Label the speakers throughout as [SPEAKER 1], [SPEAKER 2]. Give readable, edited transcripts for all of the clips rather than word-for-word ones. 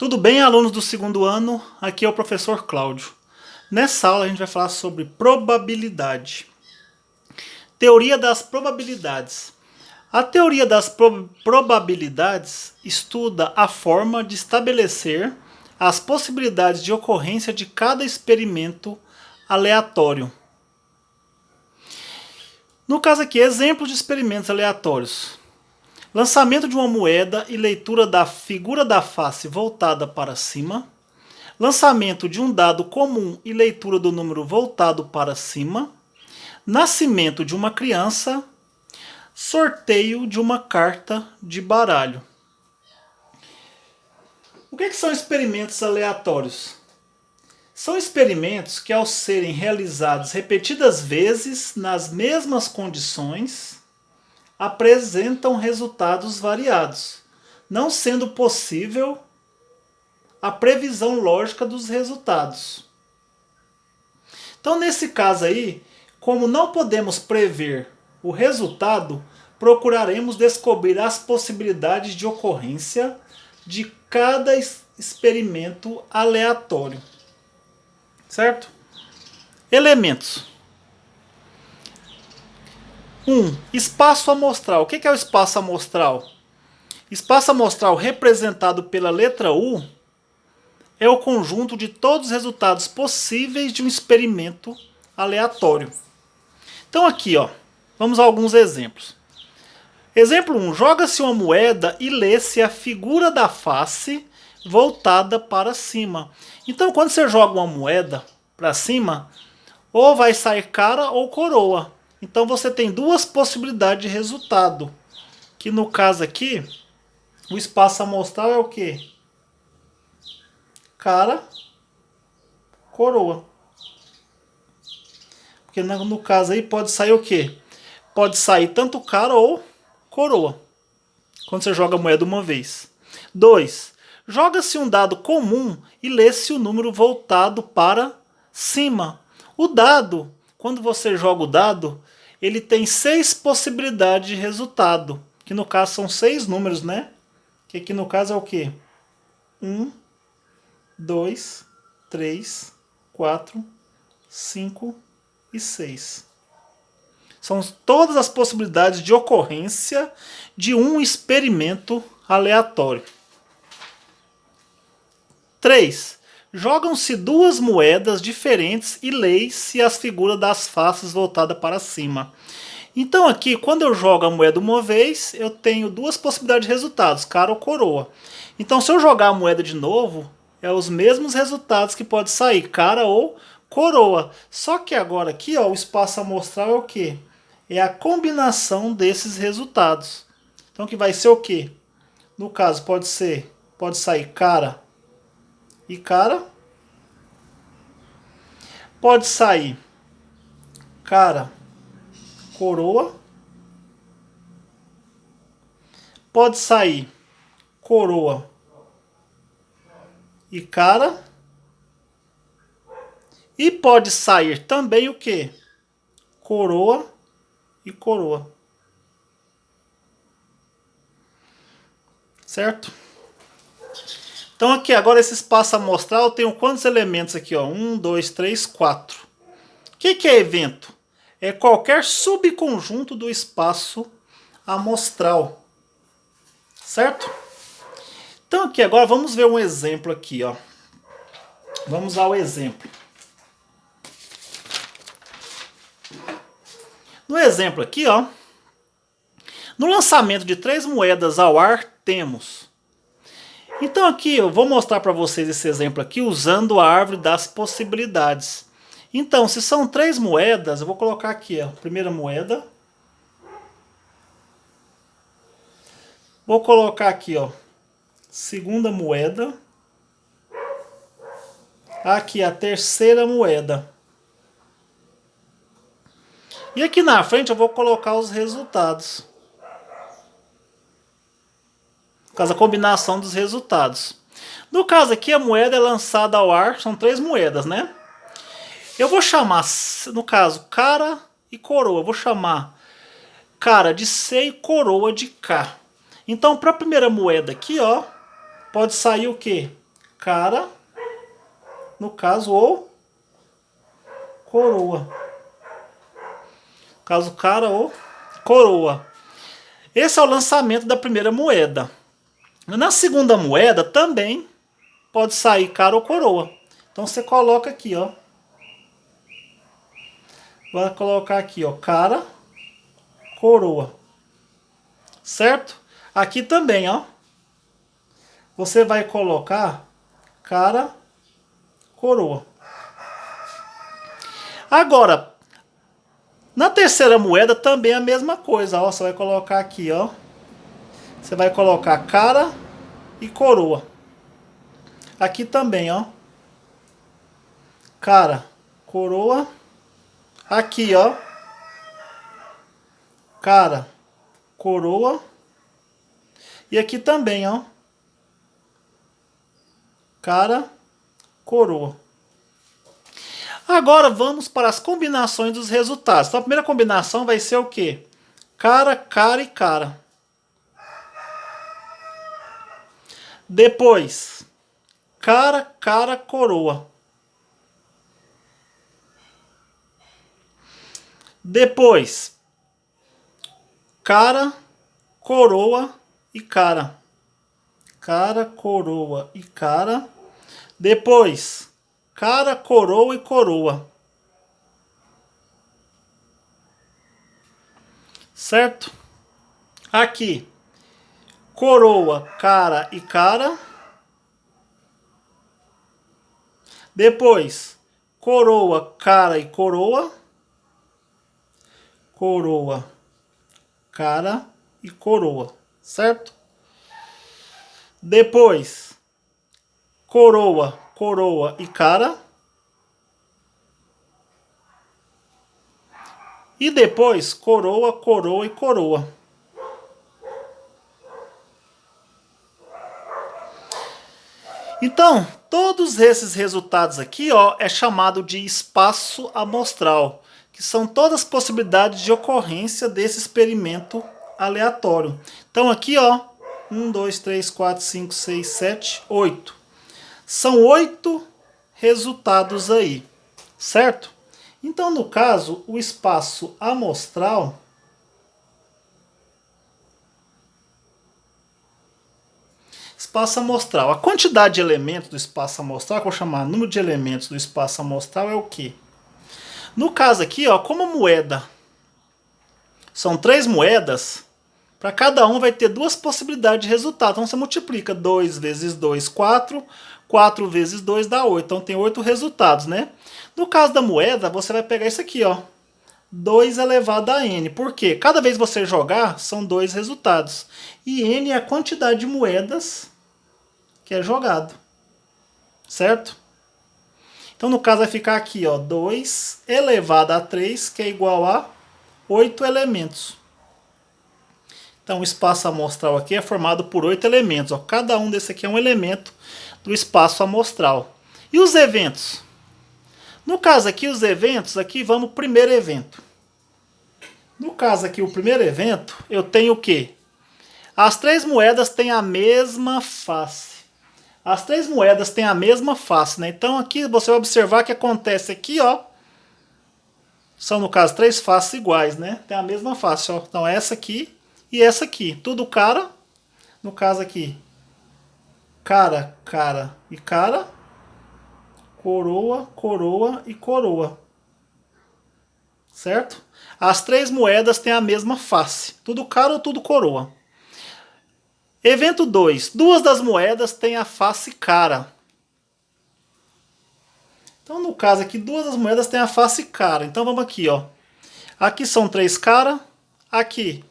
[SPEAKER 1] Tudo bem, alunos do segundo ano? Aqui é o professor Cláudio. Nessa aula a gente vai falar sobre probabilidade. Teoria das probabilidades. A teoria das probabilidades estuda a forma de estabelecer as possibilidades de ocorrência de cada experimento aleatório. No caso aqui, exemplos de experimentos aleatórios. Lançamento de uma moeda e leitura da figura da face voltada para cima. Lançamento de um dado comum e leitura do número voltado para cima. Nascimento de uma criança. Sorteio de uma carta de baralho. O que são experimentos aleatórios? São experimentos que, ao serem realizados repetidas vezes nas mesmas condições, apresentam resultados variados, não sendo possível a previsão lógica dos resultados. Então, nesse caso aí, como não podemos prever o resultado, procuraremos descobrir as possibilidades de ocorrência de cada experimento aleatório. Certo? Elementos. 1. Espaço amostral. O que é o espaço amostral? Espaço amostral representado pela letra U é o conjunto de todos os resultados possíveis de um experimento aleatório. Então aqui, vamos a alguns exemplos. Exemplo 1. Joga-se uma moeda e lê-se a figura da face voltada para cima. Então quando você joga uma moeda para cima, ou vai sair cara ou coroa. Então você tem duas possibilidades de resultado. Que no caso aqui, o espaço amostral é o quê? Cara, coroa. Porque no caso aí pode sair o quê? Pode sair tanto cara ou coroa. Quando você joga a moeda uma vez. 2. Joga-se um dado comum e lê-se o número voltado para cima. O dado, quando você joga o dado, ele tem 6 possibilidades de resultado. Que no caso são 6 números, né? Que aqui no caso é o quê? 1, 2, 3, 4, 5 e 6. São todas as possibilidades de ocorrência de um experimento aleatório. 3. Jogam-se duas moedas diferentes e lê-se as figuras das faces voltadas para cima. Então aqui, quando eu jogo a moeda uma vez, eu tenho duas possibilidades de resultados, cara ou coroa. Então se eu jogar a moeda de novo, é os mesmos resultados que pode sair, cara ou coroa. Só que agora aqui, o espaço amostral é o quê? É a combinação desses resultados. Então que vai ser o quê? No caso, pode sair cara e cara. Pode sair cara, coroa. Pode sair coroa e cara. E pode sair também o quê? Coroa e coroa. Certo? Então aqui agora esse espaço amostral eu tenho quantos elementos aqui? 1, 2, 3, 4. O que é evento? É qualquer subconjunto do espaço amostral. Certo? Então aqui agora vamos ver um exemplo aqui. Vamos ao exemplo. No exemplo aqui, no lançamento de 3 moedas ao ar, temos. Então aqui eu vou mostrar para vocês esse exemplo aqui usando a árvore das possibilidades. Então, se são 3 moedas, eu vou colocar aqui, primeira moeda. Vou colocar aqui, segunda moeda. Aqui a terceira moeda. E aqui na frente eu vou colocar os resultados. No caso, a combinação dos resultados. No caso aqui, a moeda é lançada ao ar. São 3 moedas, né? Eu vou chamar, no caso, cara e coroa. Eu vou chamar cara de C e coroa de K. Então, para a primeira moeda aqui, pode sair o quê? cara, no caso, ou coroa. No caso, cara ou coroa. Esse é o lançamento da primeira moeda. Na segunda moeda também pode sair cara ou coroa. Então você coloca aqui, ó. Vai colocar aqui, ó, cara, coroa. Certo? Aqui também, ó. Você vai colocar cara, coroa. Agora, na terceira moeda também é a mesma coisa, ó. Você vai colocar aqui, ó. Você vai colocar cara e coroa. Aqui também, ó. Cara, coroa. Aqui, ó. Cara, coroa. E aqui também, ó. Cara, coroa. Agora vamos para as combinações dos resultados. Então a primeira combinação vai ser o quê? Cara, cara e cara. Depois, cara, cara, coroa. Depois, cara, coroa e cara. Cara, coroa e cara. Depois, cara, coroa e coroa. Certo? Aqui, coroa, cara e cara. Depois, coroa, cara e coroa. Coroa, cara e coroa. Certo? Depois, coroa, coroa e cara. E depois, coroa, coroa e coroa. Então, todos esses resultados aqui, ó, é chamado de espaço amostral, que são todas as possibilidades de ocorrência desse experimento aleatório. Então aqui, ó, 1, 2, 3, 4, 5, 6, 7, 8. São 8 resultados aí, certo? Então, no caso, o espaço amostral a quantidade de elementos do espaço amostral, que eu vou chamar número de elementos do espaço amostral, é o quê? No caso aqui, ó, como a moeda são 3 moedas, para cada um vai ter 2 possibilidades de resultado. Então você multiplica 2 vezes 2, 4, 4 vezes 2 dá 8. Então tem 8 resultados, né? No caso da moeda, você vai pegar isso aqui, ó. 2 elevado a n. Por quê? Cada vez que você jogar, são 2 resultados. E n é a quantidade de moedas que é jogado. Certo? Então, no caso, vai ficar aqui, ó, 2 elevado a 3, que é igual a 8 elementos. Então, o espaço amostral aqui é formado por 8 elementos. Ó. Cada um desse aqui é um elemento do espaço amostral. E os eventos? No caso aqui, os eventos, aqui vamos pro primeiro evento. No caso aqui, o primeiro evento, eu tenho o quê? As 3 moedas têm a mesma face. As 3 moedas têm a mesma face, né? Então aqui você vai observar que acontece aqui, ó. São, no caso, 3 faces iguais, né? Tem a mesma face, ó. Então essa aqui e essa aqui. Tudo cara. No caso aqui, cara, cara e cara. Coroa, coroa e coroa. Certo? As 3 moedas têm a mesma face. Tudo cara ou tudo coroa. Evento 2. 2 das moedas têm a face cara. Então, no caso aqui, 2 das moedas têm a face cara. Então, vamos aqui, ó. Aqui são 3 cara. Aqui,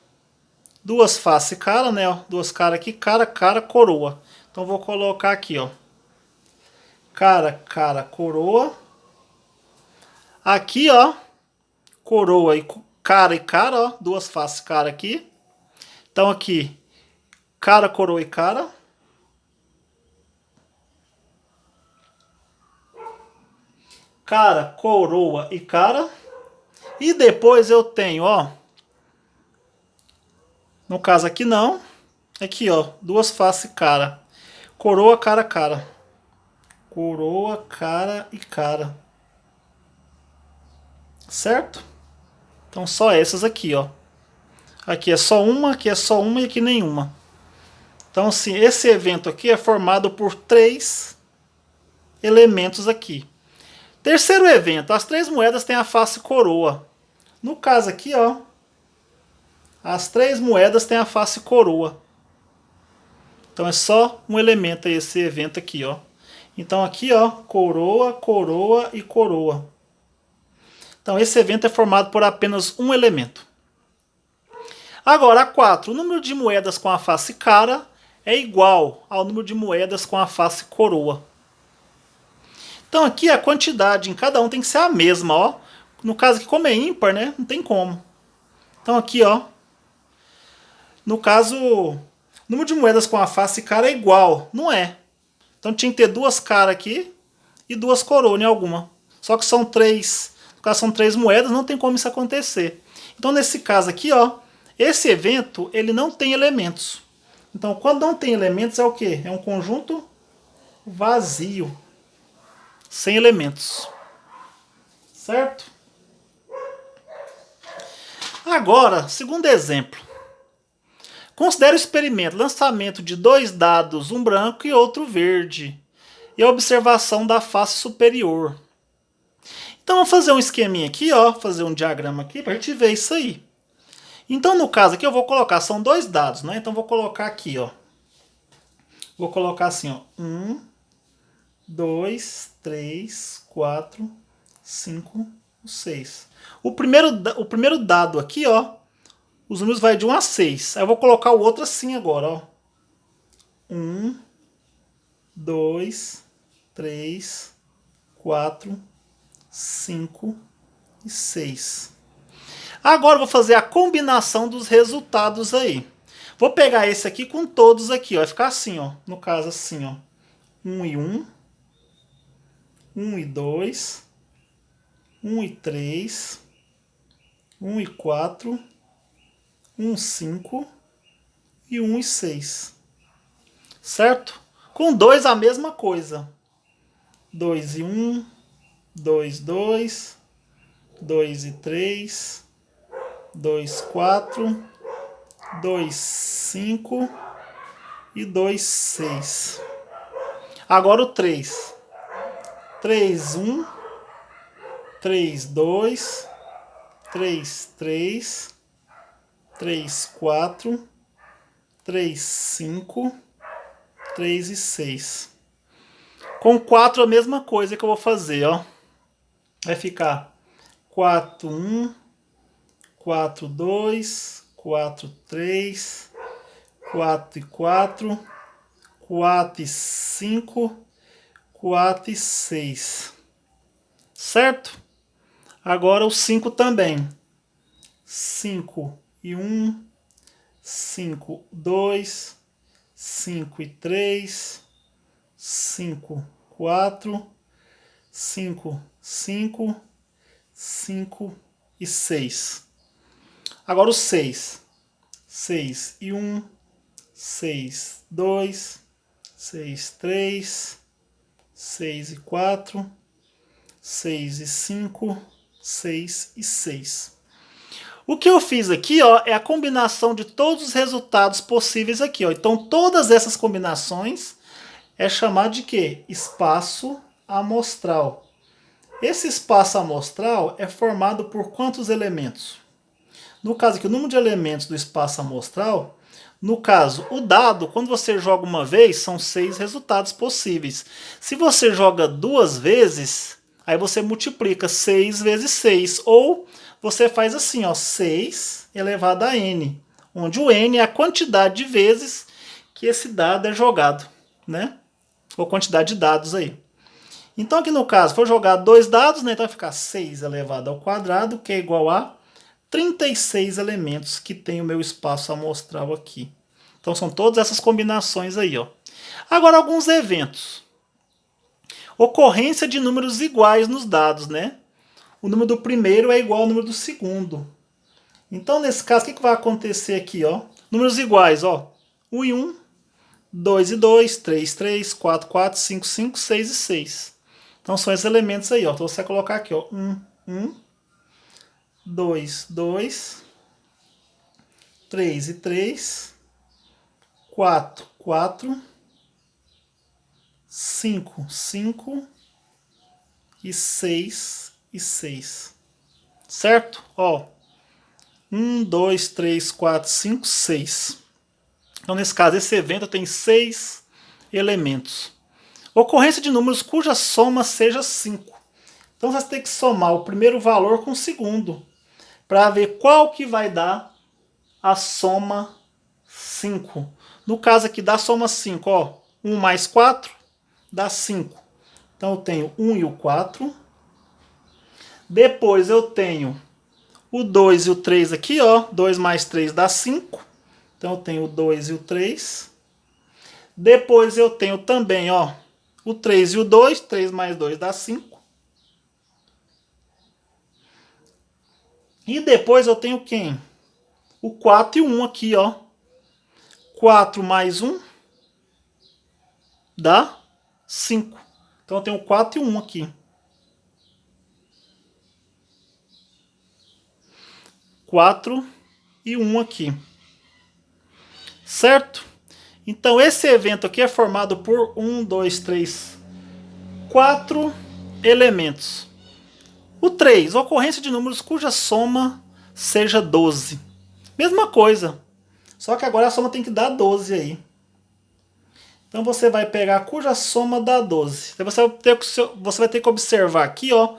[SPEAKER 1] 2 face cara, né? Ó. 2 cara aqui, cara, cara, coroa. Então, vou colocar aqui, ó. Cara, cara, coroa. Aqui, ó. Coroa e cara, ó. 2 faces cara aqui. Então, aqui, cara, coroa e cara. Cara, coroa e cara. E depois eu tenho, ó. No caso aqui não. Aqui, ó. 2 faces cara. Coroa, cara, cara. coroa, cara e cara. Certo? Então só essas aqui, ó. Aqui é só uma, aqui é só uma e aqui nenhuma. Então, assim, esse evento aqui é formado por 3 elementos aqui. Terceiro evento, as 3 moedas têm a face coroa. No caso aqui, ó, as 3 moedas têm a face coroa. Então é só um elemento aí, esse evento aqui, ó. Então aqui, ó, coroa, coroa e coroa. Então esse evento é formado por apenas um elemento. Agora, a 4. O número de moedas com a face cara é igual ao número de moedas com a face coroa. Então aqui a quantidade em cada um tem que ser a mesma, ó. No caso aqui, como é ímpar, né? Não tem como. Então aqui, ó. No caso, o número de moedas com a face cara é igual. Não é. Então tinha que ter 2 caras aqui e 2 coroas em alguma. Só que são 3. No caso, são 3 moedas, não tem como isso acontecer. Então nesse caso aqui, ó. Esse evento, ele não tem elementos. Então, quando não tem elementos, é o quê? É um conjunto vazio. Sem elementos. Certo? Agora, segundo exemplo. Considere o experimento. Lançamento de 2 dados, um branco e outro verde. E a observação da face superior. Então, vamos fazer um esqueminha aqui, ó. Fazer um diagrama aqui para a gente ver isso aí. Então, no caso aqui, eu vou colocar, são 2 dados, né? Então, vou colocar aqui, ó. Vou colocar assim, ó. 1, 2, 3, 4, 5, 6. O primeiro dado aqui, ó. Os números vai de 1 a 6. Aí eu vou colocar o outro assim agora, ó. 1, 2, 3, 4, 5 e 6. Agora eu vou fazer a combinação dos resultados aí. Vou pegar esse aqui com todos aqui, ó. Vai ficar assim, ó. No caso assim, ó. 1 e 1. 1 e 2. 1 e 3. 1 e 4. 1 e 5. E 1 e 6. Certo? Com 2 a mesma coisa. 2 e 1. 2, 2. 2 e 3. 2, 4, 2, 5 e 2, 6. Agora o 3. 3, 1, 3, 2, 3, 3, 3, 4, 3, 5, 3 e 6. Com 4 a mesma coisa que eu vou fazer, ó. Vai ficar 4, 1, 4, 2, 4, 3, 4 e 4, 4 e 5, 4 e 6. Certo? Agora o 5 também. 5 e 1, 5, 2, 5 e 3, 5, 4, 5, 5, 5 e 6. Agora o 6. 6 e 1, 6, 2, 6, 3, 6 e 4, 6 e 5, 6 e 6. O que eu fiz aqui, ó, é a combinação de todos os resultados possíveis aqui, ó. Então todas essas combinações é chamado de quê? Espaço amostral. Esse espaço amostral é formado por quantos elementos? No caso aqui, o número de elementos do espaço amostral, no caso, o dado, quando você joga uma vez, são 6 resultados possíveis. Se você joga 2 vezes, aí você multiplica 6 vezes 6. Ou você faz assim, ó, 6 elevado a n, onde o n é a quantidade de vezes que esse dado é jogado, né? Ou quantidade de dados aí. Então aqui no caso, for jogar 2 dados, né? Então vai ficar 6 elevado ao quadrado, que é igual a 36 elementos que tem o meu espaço amostral aqui. Então são todas essas combinações aí, ó. Agora alguns eventos. Ocorrência de números iguais nos dados, né? O número do primeiro é igual ao número do segundo. Então nesse caso, o que vai acontecer aqui, ó? Números iguais, ó. 1 e 1, 2 e 2, 3, 3, 4, 4, 5, 5, 6 e 6. Então são esses elementos aí, ó. Então você vai colocar aqui, ó. 1, 1, 2, 2, 3 e 3, 4, 4, 5, 5 e 6 e 6. Certo? Ó. 1, 2, 3, 4, 5, 6. Então, nesse caso, esse evento tem 6 elementos. Ocorrência de números cuja soma seja 5. Então, você tem que somar o primeiro valor com o segundo, para ver qual que vai dar a soma 5. No caso aqui, dá soma 5. Ó, 1 mais 4 dá 5. Então, eu tenho 1 e o 4. Depois, eu tenho o 2 e o 3 aqui, ó. 2 mais 3 dá 5. Então eu tenho o 2 e o 3. Depois eu tenho também, ó, o 3 e o 2. 3 mais 2 dá 5. E depois eu tenho quem? O 4 e o 1 aqui, ó. 4 mais 1 dá 5. Então eu tenho o 4 e o 1 aqui. 4 e 1 aqui. Certo? Então esse evento aqui é formado por 1, 2, 3, 4 elementos. O 3, ocorrência de números cuja soma seja 12. Mesma coisa, só que agora a soma tem que dar 12 aí. Então você vai pegar cuja soma dá 12. Então você vai ter que observar aqui, ó,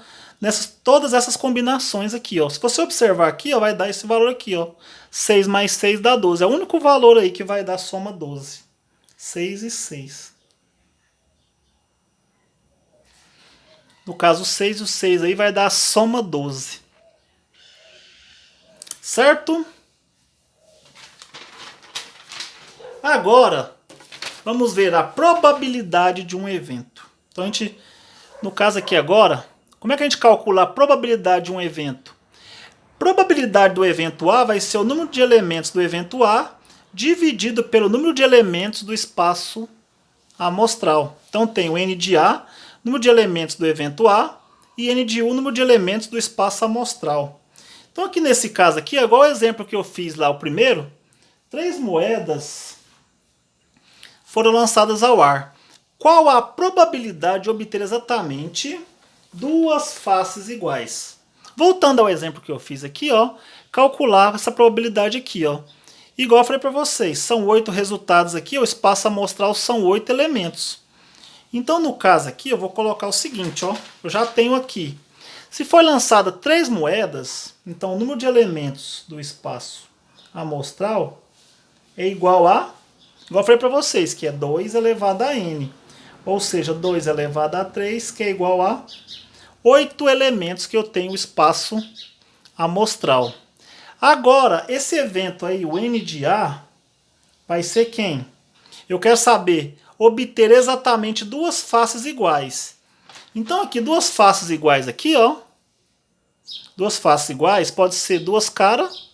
[SPEAKER 1] todas essas combinações aqui, ó. Se você observar aqui, ó, vai dar esse valor aqui, ó. 6 mais 6 dá 12. É o único valor aí que vai dar soma 12. 6 e 6. No caso, o 6 e o 6 aí vai dar a soma 12. Certo? Agora, vamos ver a probabilidade de um evento. Então, no caso aqui agora, como é que a gente calcula a probabilidade de um evento? Probabilidade do evento A vai ser o número de elementos do evento A dividido pelo número de elementos do espaço amostral. Então, tem o N de A, número de elementos do evento A, e N de U, número de elementos do espaço amostral. Então aqui nesse caso aqui, é igual o exemplo que eu fiz lá, o primeiro, 3 moedas foram lançadas ao ar. Qual a probabilidade de obter exatamente 2 faces iguais? Voltando ao exemplo que eu fiz aqui, ó, calcular essa probabilidade aqui, ó. Igual eu falei para vocês, são 8 resultados aqui, o espaço amostral são 8 elementos. Então, no caso aqui, eu vou colocar o seguinte, ó. Eu já tenho aqui. Se for lançada 3 moedas, então o número de elementos do espaço amostral é igual a... Igual eu falei para vocês, que é 2 elevado a n. Ou seja, 2 elevado a 3, que é igual a 8 elementos que eu tenho o espaço amostral. Agora, esse evento aí, o N de A, vai ser quem? Eu quero saber... obter exatamente 2 faces iguais. Então aqui, 2 faces iguais aqui, ó. 2 faces iguais, pode ser 2 caras.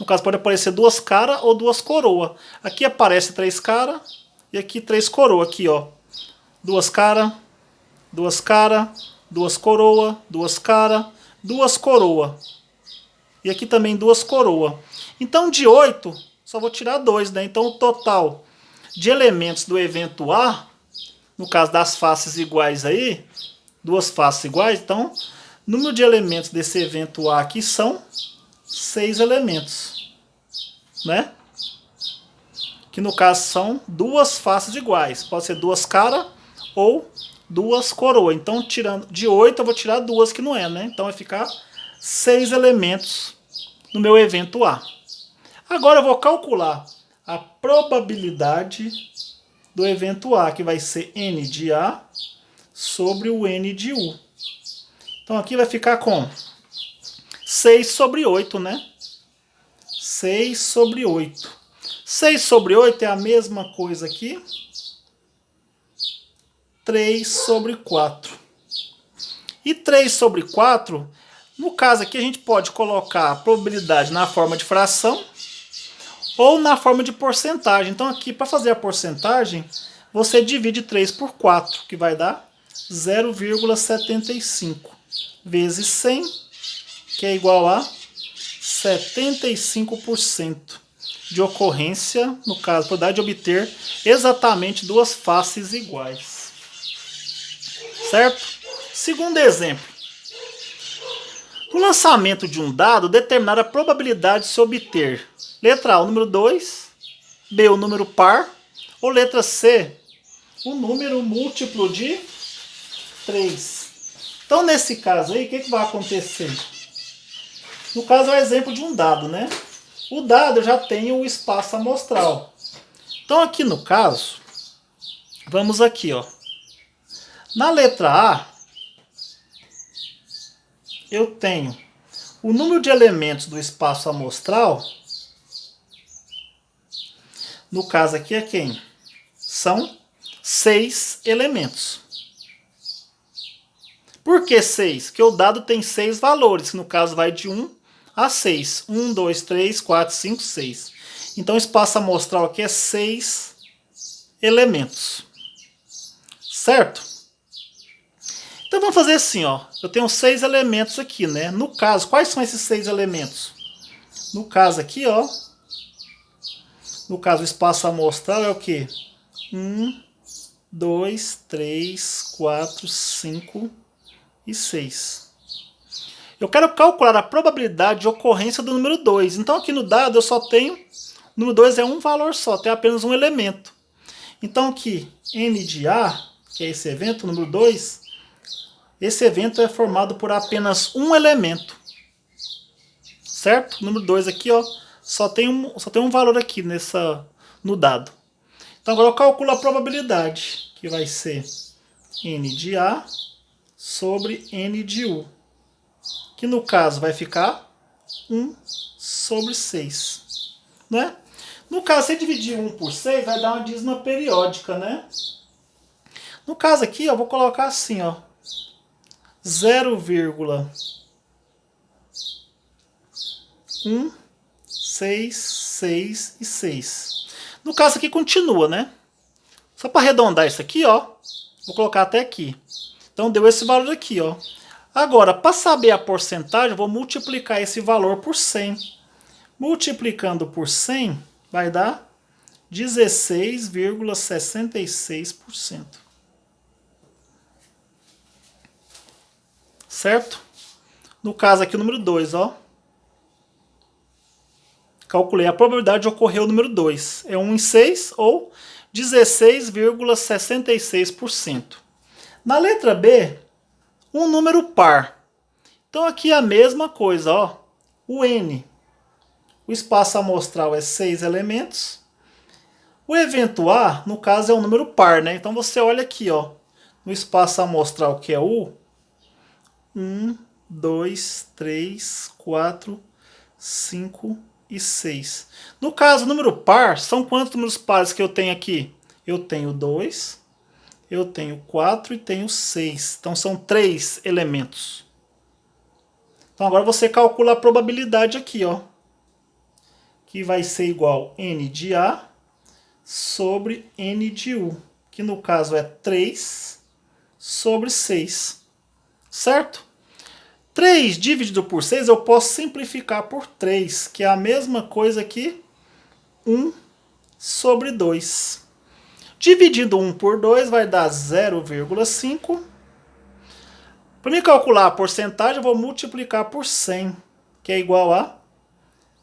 [SPEAKER 1] No caso, pode aparecer 2 caras ou 2 coroas. Aqui aparece 3 caras e aqui 3 coroas. Aqui, ó. 2 caras, 2 caras, 2 coroas, 2 caras, 2 coroas. E aqui também 2 coroas. Então de 8, só vou tirar 2, né? Então o total de elementos do evento A, no caso das faces iguais aí, 2 faces iguais, então, número de elementos desse evento A aqui são 6 elementos, né? Que no caso são 2 faces iguais, pode ser 2 caras ou 2 coroas. Então, tirando de 8, eu vou tirar 2 que não é, né? Então vai ficar 6 elementos no meu evento A. Agora eu vou calcular a probabilidade do evento A, que vai ser N de A sobre o N de U. Então aqui vai ficar com 6 sobre 8, né? 6 sobre 8. 6 sobre 8 é a mesma coisa aqui. 3 sobre 4. E 3 sobre 4, no caso aqui a gente pode colocar a probabilidade na forma de fração, ou na forma de porcentagem. Então aqui, para fazer a porcentagem, você divide 3 por 4, que vai dar 0,75 vezes 100, que é igual a 75% de ocorrência, no caso, probabilidade de obter exatamente duas faces iguais. Certo? Segundo exemplo. No lançamento de um dado, determinar a probabilidade de se obter letra A, o número 2, B, o número par, ou letra C, o número múltiplo de 3. Então, nesse caso aí, o que vai acontecer? No caso, é o exemplo de um dado, né? O dado já tem o espaço amostral. Então, aqui no caso, vamos aqui, ó. Na letra A, eu tenho o número de elementos do espaço amostral. No caso aqui é quem? São 6 elementos. Por que 6? Porque o dado tem 6 valores, que no caso vai de 1 a 6. 1, 2, 3, 4, 5, 6. Então o espaço amostral aqui é 6 elementos. Certo? Então vamos fazer assim, ó. Eu tenho 6 elementos aqui, né? No caso, quais são esses 6 elementos? No caso aqui, ó. No caso, o espaço amostral é o quê? 1, 2, 3, 4, 5 e 6. Eu quero calcular a probabilidade de ocorrência do número 2. Então aqui no dado eu só tenho... O número 2 é um valor só, tem apenas um elemento. Então aqui, N de A, que é esse evento, o número 2, esse evento é formado por apenas um elemento. Certo? O número 2 aqui, ó, só tem um valor aqui no dado. Então agora eu calculo a probabilidade, que vai ser N de A sobre N de U. Que no caso vai ficar 1 sobre 6. Né? No caso, se dividir 1 por 6, vai dar uma dízima periódica, né? No caso aqui, eu vou colocar assim, ó. 0,1, 6, 6 e 6. No caso aqui continua, né? Só para arredondar isso aqui, ó. Vou colocar até aqui. Então deu esse valor aqui, ó. Agora, para saber a porcentagem, eu vou multiplicar esse valor por 100. Multiplicando por 100, vai dar 16,66%. Certo? No caso aqui, o número 2, ó. Calculei a probabilidade de ocorrer o número 2. É 1 em 6 ou 16,66%. Na letra B, um número par. Então aqui é a mesma coisa, ó. O N. O espaço amostral é 6 elementos. O evento A, no caso, é um número par, né? Então você olha aqui, ó. No espaço amostral que é U. 1, 2, 3, 4, 5 e 6. No caso, o número par, são quantos números pares que eu tenho aqui? Eu tenho 2, eu tenho 4 e tenho 6. Então são 3 elementos. Então agora você calcula a probabilidade aqui, ó. Que vai ser igual a N de A sobre N de U. Que no caso é 3 sobre 6. Certo? 3 dividido por 6 eu posso simplificar por 3, que é a mesma coisa que 1 sobre 2. Dividindo 1 por 2 vai dar 0,5. Para me calcular a porcentagem, eu vou multiplicar por 100, que é igual a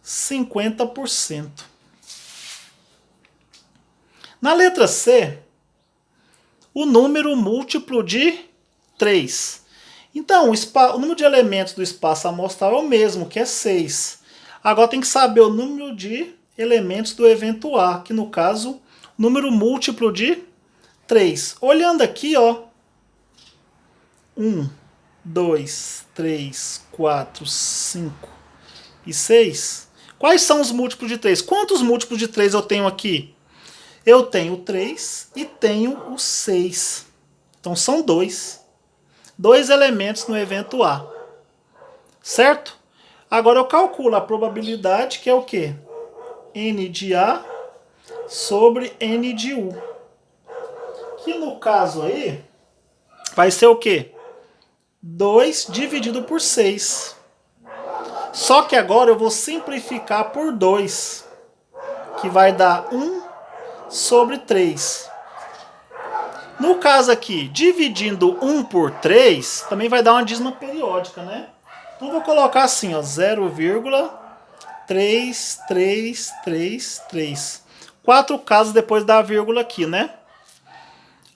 [SPEAKER 1] 50%. Na letra C, o número múltiplo de 3. Então, o número de elementos do espaço amostral é o mesmo, que é 6. Agora tem que saber o número de elementos do evento A, que no caso, número múltiplo de 3. Olhando aqui, ó. 1, 2, 3, 4, 5 e 6. Quais são os múltiplos de 3? Quantos múltiplos de 3 eu tenho aqui? Eu tenho 3 e tenho o 6. Então são 2. 2 elementos no evento A. Certo? Agora eu calculo a probabilidade, que é o quê? N de A sobre N de U. Que no caso aí, vai ser o quê? 2 dividido por 6. Só que agora eu vou simplificar por 2, que vai dar 1 sobre 3. No caso aqui, dividindo 1 por 3, também vai dar uma dízima periódica, né? Então vou colocar assim, ó, 0,3333. 4 casas depois da vírgula aqui, né?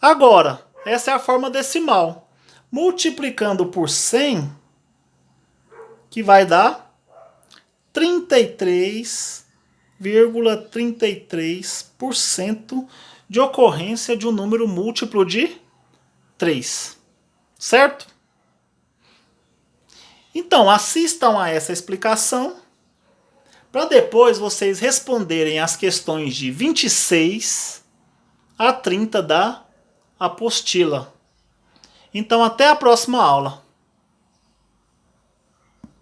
[SPEAKER 1] Agora, essa é a forma decimal. Multiplicando por 100, que vai dar 33,33% de ocorrência de um número múltiplo de 3. Certo? Então, assistam a essa explicação para depois vocês responderem as questões de 26 a 30 da apostila. Então, até a próxima aula.